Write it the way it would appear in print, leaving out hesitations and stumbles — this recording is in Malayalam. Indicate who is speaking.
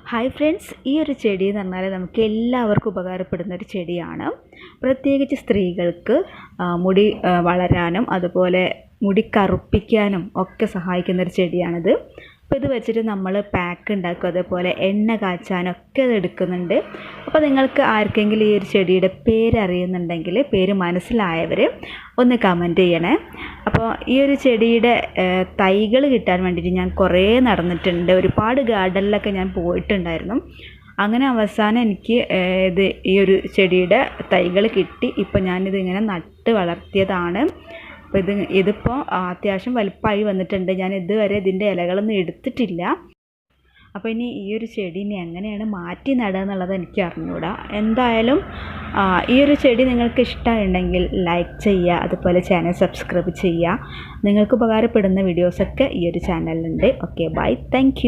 Speaker 1: ഹായ് ഫ്രണ്ട്സ്, ഈ ഒരു ചെടി എന്ന് പറഞ്ഞാൽ നമുക്ക് എല്ലാവർക്കും ഉപകാരപ്പെടുന്ന ഒരു ചെടിയാണ്. പ്രത്യേകിച്ച് സ്ത്രീകൾക്ക് മുടി വളരാനും അതുപോലെ മുടി കറുപ്പിക്കാനും ഒക്കെ സഹായിക്കുന്ന ഒരു ചെടിയാണിത്. അപ്പോൾ ഇത് വെച്ചിട്ട് നമ്മൾ പാക്ക് ഉണ്ടാക്കും, അതേപോലെ എണ്ണ കാച്ചാനൊക്കെ ഇത് എടുക്കുന്നുണ്ട്. അപ്പോൾ നിങ്ങൾക്ക് ആർക്കെങ്കിലും ഈ ഒരു ചെടിയുടെ പേര് അറിയുന്നുണ്ടെങ്കിൽ, പേര് മനസ്സിലായവർ ഒന്ന് കമൻറ്റ് ചെയ്യണേ. അപ്പോൾ ഈ ഒരു ചെടിയുടെ തൈകൾ കിട്ടാൻ വേണ്ടിയിട്ട് ഞാൻ കുറേ നടന്നിട്ടുണ്ട്. ഒരുപാട് ഗാർഡനിലൊക്കെ ഞാൻ പോയിട്ടുണ്ടായിരുന്നു. അങ്ങനെ അവസാനം എനിക്ക് ഈ ഒരു ചെടിയുടെ തൈകൾ കിട്ടി. ഇപ്പോൾ ഞാനിത് ഇങ്ങനെ നട്ട് വളർത്തിയതാണ്. അപ്പോൾ ഇതിപ്പോൾ അത്യാവശ്യം വലുപ്പമായി വന്നിട്ടുണ്ട്. ഞാൻ ഇതുവരെ ഇതിൻ്റെ ഇലകളൊന്നും എടുത്തിട്ടില്ല. അപ്പോൾ ഇനി ഈ ഒരു ചെടി ഇനി എങ്ങനെയാണ് മാറ്റി നടുക എന്നുള്ളത് എനിക്ക് അറിഞ്ഞുകൂടാ. എന്തായാലും ഈ ഒരു ചെടി നിങ്ങൾക്ക് ഇഷ്ടമുണ്ടെങ്കിൽ ലൈക്ക് ചെയ്യുക, അതുപോലെ ചാനൽ സബ്സ്ക്രൈബ് ചെയ്യുക. നിങ്ങൾക്ക് ഉപകാരപ്പെടുന്ന വീഡിയോസൊക്കെ ഈ ഒരു ചാനലിലുണ്ട്. Okay, by, thank